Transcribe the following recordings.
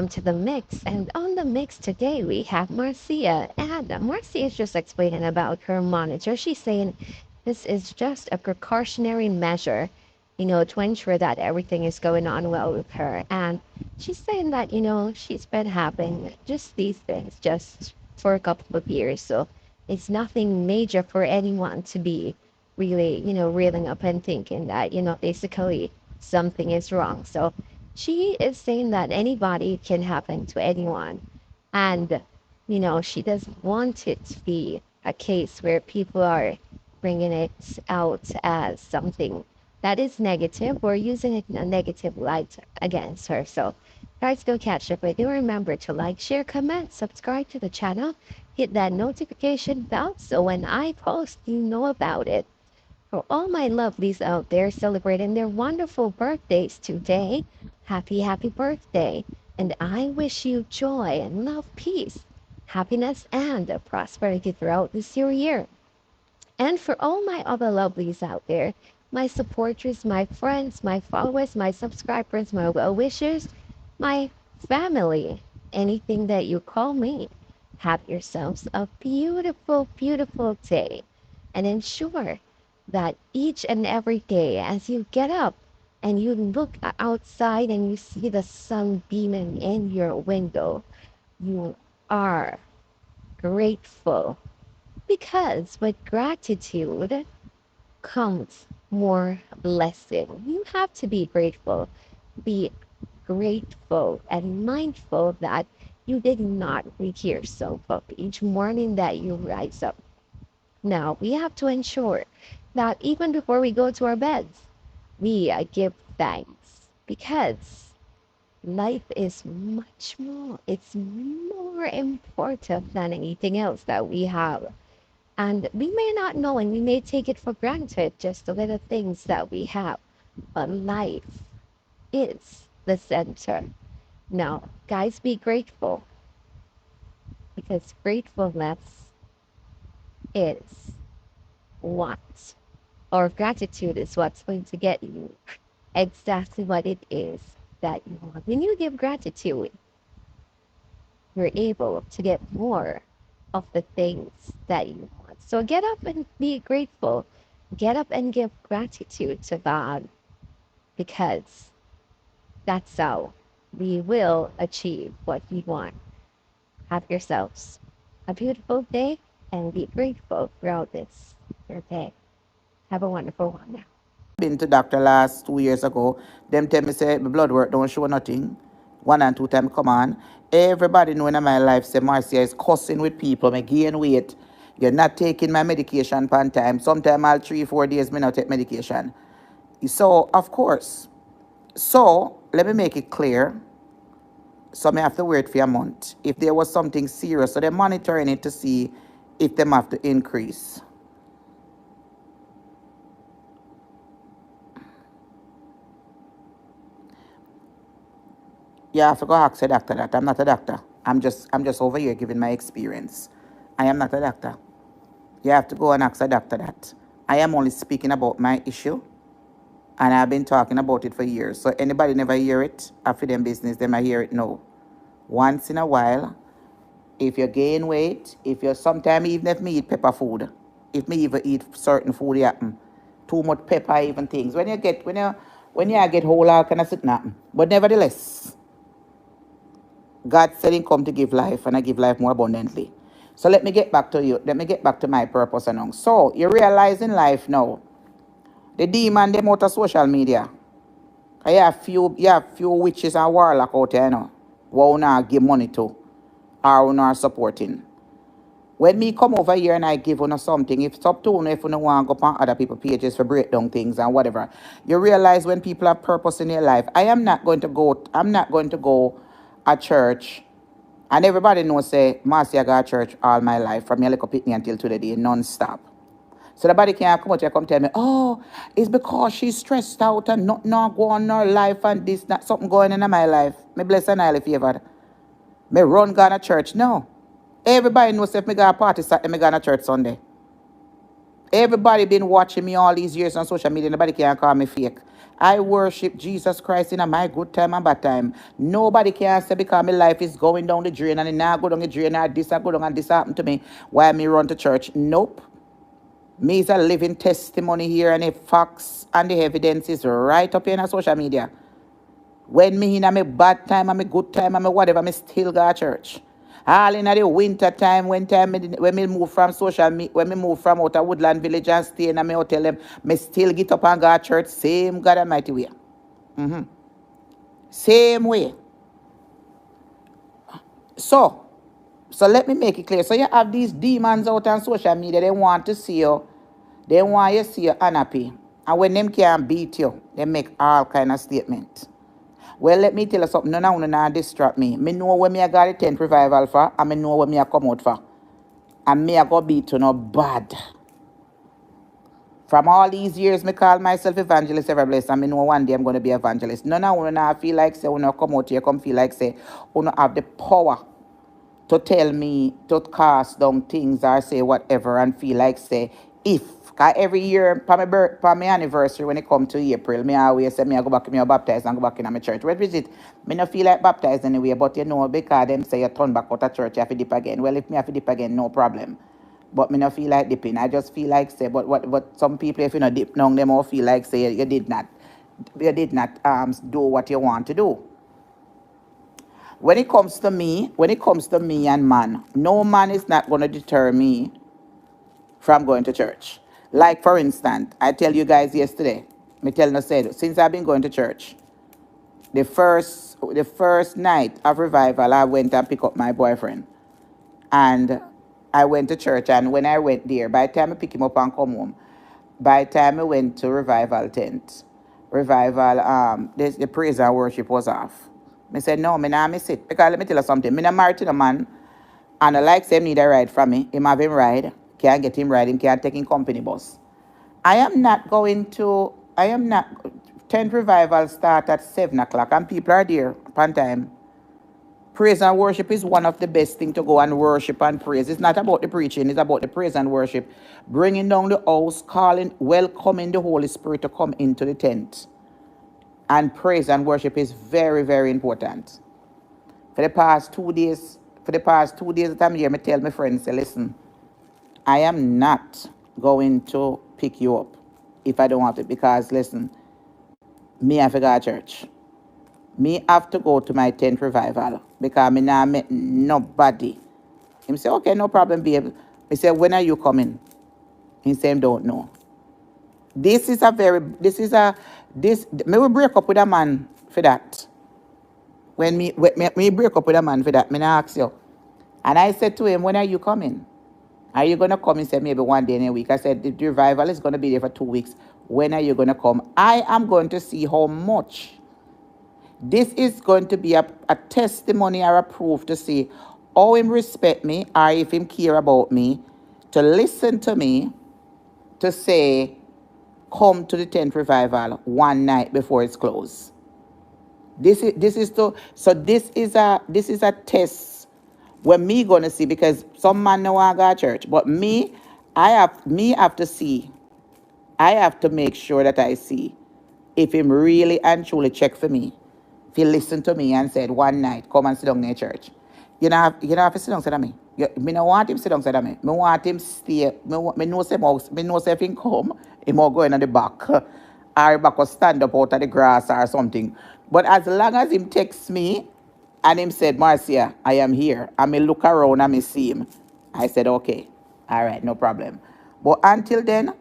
welcome to the mix. And on the mix today, we have Marcia. And Marcia is just explaining about her monitor. She's saying this is just a precautionary measure, to ensure that everything is going on well with her. And she's saying that, she's been having just these things just for a couple of years. So it's nothing major for anyone to be really, reeling up and thinking that, basically something is wrong. So she is saying that anybody can happen to anyone. And, she doesn't want it to be a case where people are bringing it out as something that is negative or using it in a negative light against her. So, guys, go catch up with you. Remember to like, share, comment, subscribe to the channel, hit that notification bell so when I post, you know about it. For all my lovelies out there celebrating their wonderful birthdays today, happy birthday. And I wish you joy and love, peace, happiness, and prosperity throughout this year. And for all my other lovelies out there, my supporters, my friends, my followers, my subscribers, my well-wishers, my family, anything that you call me, have yourselves a beautiful, beautiful day. And ensure that each and every day as you get up and you look outside and you see the sun beaming in your window, you are grateful, because with gratitude comes more blessing. You have to be grateful. Be grateful and mindful that you did not wake yourself up each morning that you rise up. Now, we have to ensure that even before we go to our beds, we give thanks, because life is much more, it's more important than anything else that we have. And we may not know and we may take it for granted, just the little things that we have. But life is the center. Now, guys, be grateful, because gratefulness is what, or gratitude is what's going to get you exactly what it is that you want. When you give gratitude, you're able to get more of the things that you want. So get up and be grateful. Get up and give gratitude to God, because that's how we will achieve what we want. Have yourselves a beautiful day and be grateful throughout this your day. Have a wonderful one now. Been to doctor last 2 years ago. Them tell me say my blood work don't show nothing. One and two time come on. Everybody know in my life say Marcia is cussing with people, me gain weight. You're not taking my medication pan time. Sometimes I'll 3-4 days me not take medication. So of course. So let me make it clear. So I have to wait for a month. If there was something serious, so they're monitoring it to see if them have to increase. Yeah, I have to go ask a doctor that. I'm not a doctor. I'm just over here giving my experience. I am not a doctor. You have to go and ask a doctor that. I am only speaking about my issue, and I've been talking about it for years. So anybody never hear it, after them business, they might hear it now. Once in a while, if you gain weight, if you sometimes even if me eat pepper food, if me even eat certain food, it happen. Too much pepper, even things. When you get whole, all kind of something happen. But nevertheless, God said He come to give life, and I give life more abundantly. So let me get back to you. Let me get back to my purpose and all. So you realize in life now, the demon them out of social media. You have few witches and warlock out there, who not give money to, or who not supporting. When me come over here and I give you something, if it's up to you if you don't want to go on other people's pages for break down things and whatever, you realize when people have purpose in their life. I'm not going to go a church, and everybody knows say Marcia go to church all my life, from your little pitney until today, non-stop. So nobody can come out here come tell me, oh, it's because she's stressed out and not go on her life and this, that, something going on in my life. Me bless and highly favored. Me run gonna church. No. Everybody knows if me go to party Saturday, me go to church Sunday. Everybody been watching me all these years on social media. Nobody can call me fake. I worship Jesus Christ in my good time and bad time. Nobody can say because my life is going down the drain and it now go down the drain and this and go down and this happened to me while me run to church. Nope. Me is a living testimony here and the facts and the evidence is right up here on social media. When me in a me bad time and me good time and me whatever, me still go to church. All in the winter time, when me move from social media, when me move from out of Woodland Village and stay in a me hotel, me still get up and go to church, same God Almighty way. Same way. So, so let me make it clear. So you have these demons out on social media, they want to see you, they want you to see you unhappy. And when them can't beat you, they make all kind of statements. Well, let me tell you something. None of you not distract me. Me know where me I got the 10th revival for, and me know where me I come out for. And me I go beat you no bad. From all these years, me call myself evangelist ever blessed, and me know one day I'm going to be evangelist. None of you not feel like say, you come out here, come feel like say, you have the power to tell me to cast down things or say whatever and feel like say if cause every year for my anniversary when it come to April, me always say me I go back me baptize and go back in my church. What is it? Me no feel like baptized anyway, but you know because them say you turn back out of church, you have to dip again. Well, if me have to dip again, no problem. But me no feel like dipping. I just feel like say, but what some people if you know dip down, them all feel like say you did not do what you want to do. When it comes to me and man, no man is not going to deter me from going to church. Like for instance, I tell you guys yesterday, me tell you said since I've been going to church, the first night of revival, I went and pick up my boyfriend, and I went to church. And when I went there, by the time I pick him up and come home, by the time I went to revival tent, revival the praise and worship was off. Me said no, me nah miss it because let me tell you something. Me not married to a man, and I like say him need a ride from me. Him have him ride, can't get him ride, him can't take him company bus. I am not going to. I am not. 10th revival start at 7 o'clock, and people are there upon time. Praise and worship is one of the best things to go and worship and praise. It's not about the preaching, it's about the praise and worship. Bringing down the house, calling, welcoming the Holy Spirit to come into the tent. And praise and worship is very, very important. For the past 2 days that I'm here, I tell my friends, say, listen, I am not going to pick you up if I don't have to, because listen, me have to go to church. Me have to go to my 10th revival because me not met nobody. He say, okay, no problem, babe. Me say, when are you coming? He say, don't know. Me will break up with a man for that. When me break up with a man for that, me not ask you. And I said to him, when are you coming? Are you going to come? He said, maybe one day in a week. I said, the revival is going to be there for 2 weeks. When are you going to come? I am going to see how much. This is going to be a testimony or a proof to see how him respect me or if him care about me, to listen to me, to say, come to the 10th revival one night before it's closed. This is a test where me gonna see, because some man know I go to church, but I have to see. I have to make sure that I see if him really and truly check for me. If he listened to me and said one night, come and sit down in the church. You know have to sit down beside me. Me no want him sit down beside me. Me want him stay. Me know say if he come, he more go in at the back. Or back or stand up out of the grass or something. But as long as him texts me and him said, Marcia, I am here. And me look around and me see him. I said, okay. All right, no problem. But until then,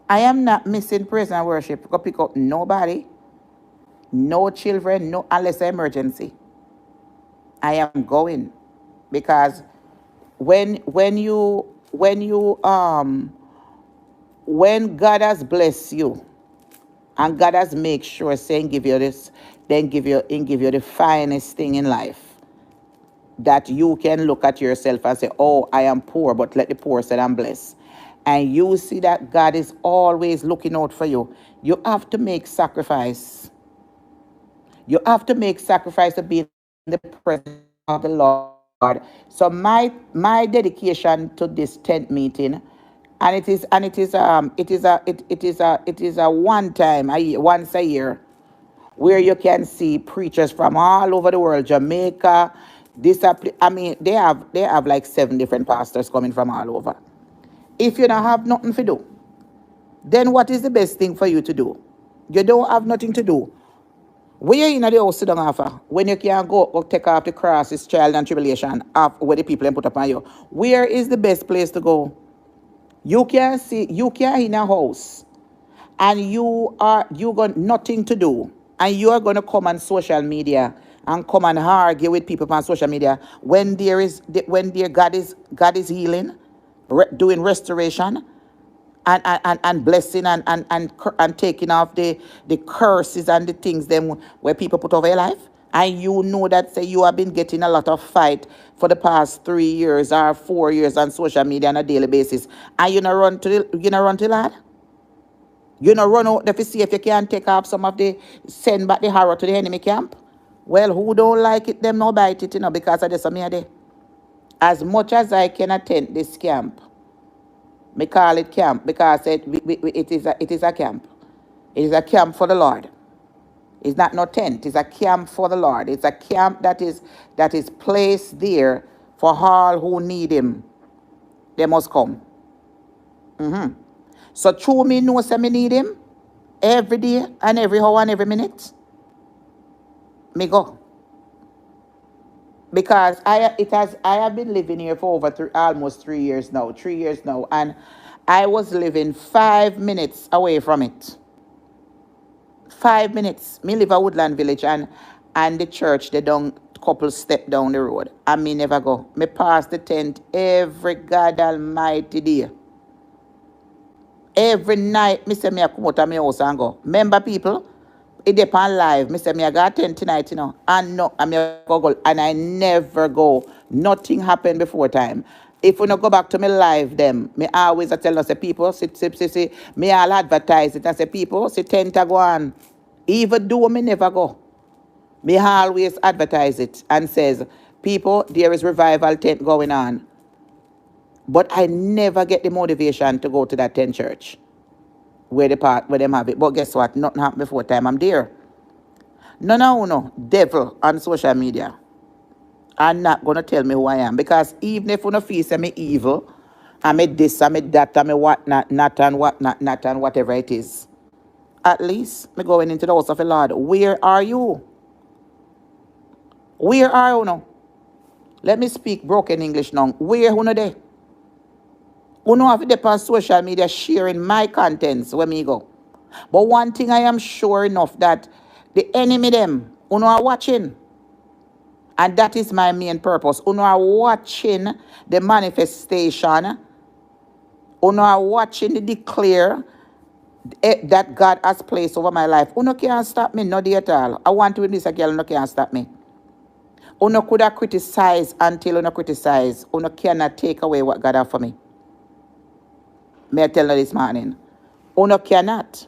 I am not missing praise and worship. Go pick up nobody, no children, no unless emergency. I am going because when God has blessed you and God has made sure saying give you this, then give you the finest thing in life, that you can look at yourself and say, oh, I am poor, but let the poor say I'm blessed. And you see that God is always looking out for you. You have to make sacrifice. You have to make sacrifice to be in the presence of the Lord. So my dedication to this tent meeting and it is a one time a year, once a year, where you can see preachers from all over the world, Jamaica. I mean, they have like 7 different pastors coming from all over. If you don't have nothing to do, then what is the best thing for you to do? You don't have nothing to do. Where you in the house sit down after, when you can go take off the cross, this trial and tribulation, off where the people put upon you. Where is the best place to go? You can in a house and you got nothing to do, and you are gonna come on social media and come and argue with people on social media when there God is healing, doing restoration, and blessing, and taking off the curses and the things them where people put over your life. And you know that say you have been getting a lot of fight for the past 3 years or 4 years on social media on a daily basis, and you not run to the Lord. You know, run out there to see if you can take off some of send back the horror to the enemy camp. Well, who don't like it, them no bite it, because of this, me a day. As much as I can attend this camp, me call it camp because it is a camp. It is a camp for the Lord. It's not no tent. It's a camp for the Lord. It's a camp that is placed there for all who need Him. They must come. So through me know say me need Him every day and every hour and every minute. Me go, because I have been living here for over almost 3 years now. 3 years now, and I was living 5 minutes away from it. 5 minutes. Me live a woodland village, and the church they don't couple step down the road. And me never go. Me pass the tent every God Almighty day. Every night, me say me a come out of my house and go. Remember people, it depend live. Me say me a got tent tonight, and no, I me a go, and I never go. Nothing happened before time. If we not go back to me live them, me always I tell us the people, see, me all advertise it. I say people, see tent to go on. Even though me never go, me always advertise it and says, people, there is revival tent going on. But I never get the motivation to go to that tent church where the part where them have it. But guess what? Nothing happened before time. I'm there. No. Devil on social media. I'm not gonna tell me who I am. Because even if you no feel say me evil, I'm a this, I'm a that, I'm a what not and what not and whatever it is. At least me going into the house of the Lord. Where are you? Where are you now? Let me speak broken English now. Where you there? You know have to depend on social media sharing my contents where me go. But one thing I am sure enough that the enemy them, are watching. And that is my main purpose. Are watching the manifestation. Are watching the declare that God has placed over my life. Can't stop me, no day at all. I want to win this girl, can't stop me. Could have criticize until criticize. Cannot take away what God has for me. May I tell you this morning? Cannot.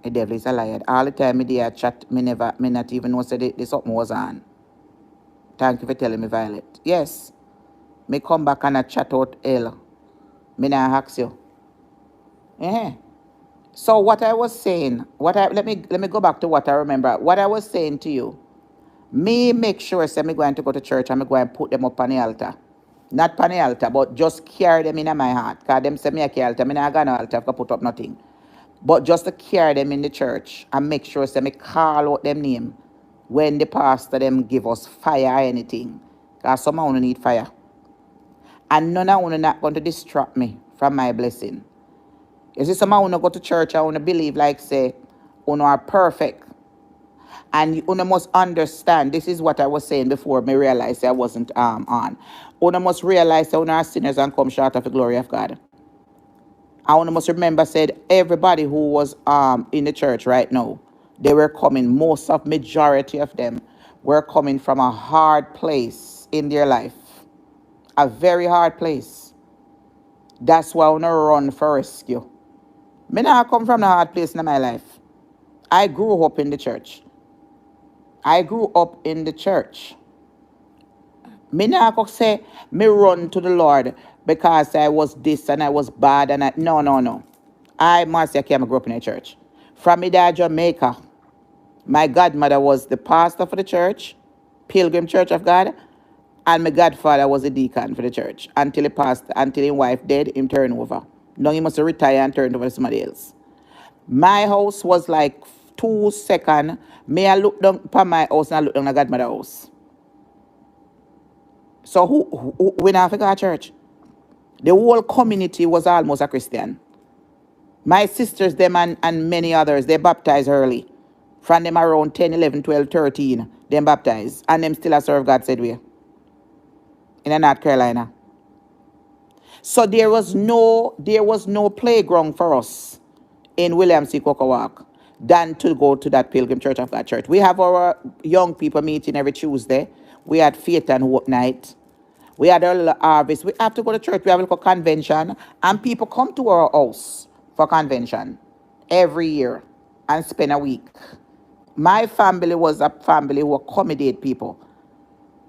The devil is a liar. All the time me there chat, me not even know say the something was on. Thank you for telling me, Violet. Yes, me come back and I chat out hell. Me not ask you. Yeah. So what I was saying, let me go back to what I remember. What I was saying to you, me make sure say me going to go to church and me go and put them up on the altar. Not on the altar, but just carry them in my heart. Because them say me a carry altar, me not gonna altar, I put up nothing. But just to carry them in the church and make sure say me call out them name when the pastor them give us fire or anything. Because some of you need fire. And none of you not going to distract me from my blessing. You see, some of you go to church and you believe like say, you are perfect. And you must understand, this is what I was saying before me realize I wasn't on. You must realize that you are sinners and come short of the glory of God. I must remember said everybody who was in the church right now, they were coming, majority of them were coming from a hard place in their life. A very hard place. That's why I want to run for rescue. Me not come from a hard place in my life. I grew up in the church. I grew up in the church. Me not say me run to the Lord because I was this and I was bad and no. Marcia came and grew up in a church. From me dad Jamaica, my godmother was the pastor for the church, Pilgrim Church of God, and my godfather was a deacon for the church until he passed, until his wife died, him turn over. Now he must retire and turn over to somebody else. My house was like 2 seconds. May I look down upon my house and I look down at godmother's house. So who we not forgot church? The whole community was almost a Christian. My sisters, them and many others, they baptized early. From them around 10, 11, 12, 13, them baptized. And them still a serve God said we. In North Carolina. So there was no playground for us in William C. Walk than to go to that Pilgrim Church of God church. We have our young people meeting every Tuesday. We had Faith and Hope night. We had our little harvest. We have to go to church. We have a little convention. And people come to our house for convention every year and spend a week. My family was a family who accommodate people.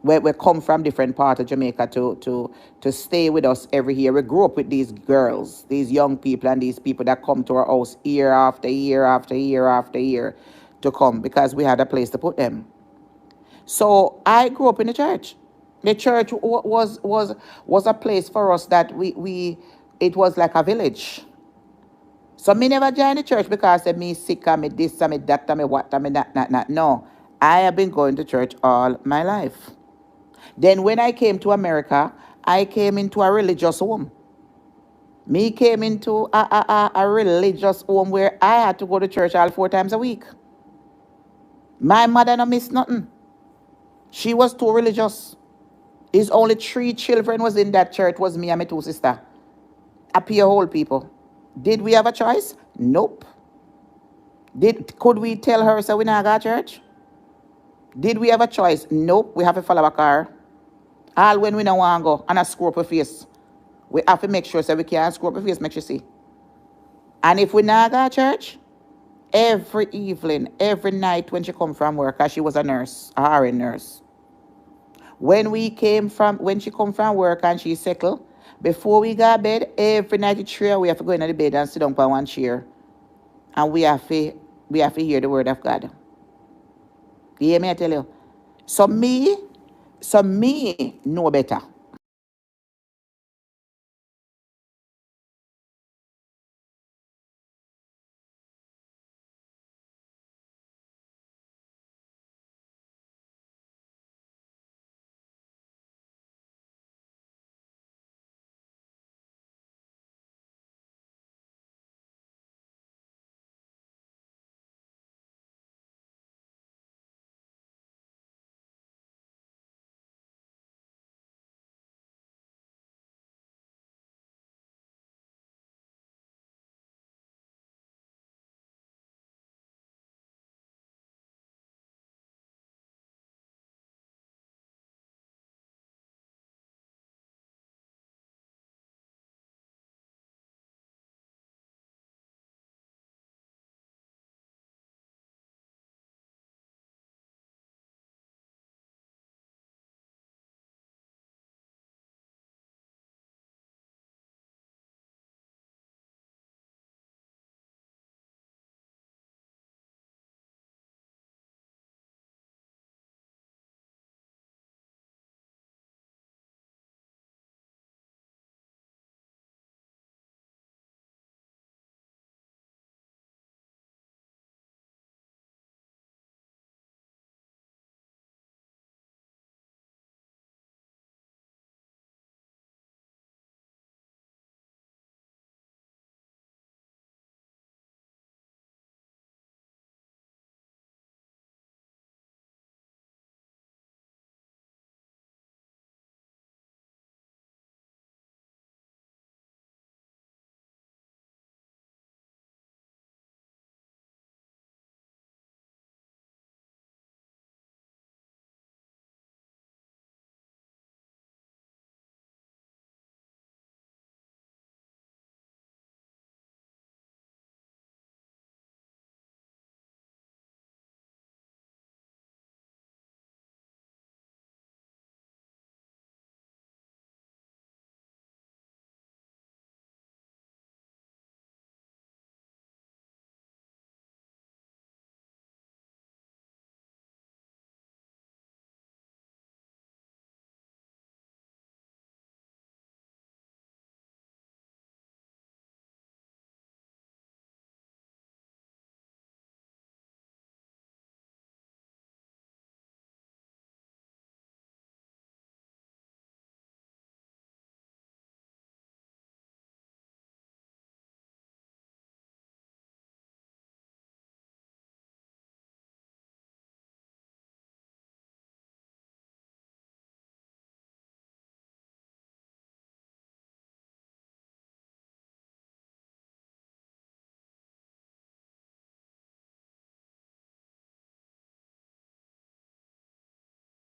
We come from different parts of Jamaica to stay with us every year. We grew up with these girls, these young people, and these people that come to our house year after year after year after year to come because we had a place to put them. So I grew up in the church. The church was a place for us that we it was like a village. So me never joined the church because I me sick, I me this, I me that, I me what, I me that. No, I have been going to church all my life. Then when I came to America, I came into a religious home. Me came into a religious home where I had to go to church all 4 times a week. My mother no missed nothing. She was too religious. His only 3 children was in that church, was me and my 2 sisters. A pure whole people. Did we have a choice? Nope. Could we tell her so we not go to church? Did we have a choice? Nope. We have to follow a car. All when we don't want to go and a screw up our face. We have to make sure so we can't screw up our face, make you see. And if we not go to church, every evening, every night when she come from work, because she was a nurse, a RN nurse. When she come from work and she settled, before we go to bed, every night at 3 we have to go into the bed and sit down on one chair. And we have to hear the word of God. You hear me I tell you? So me know better.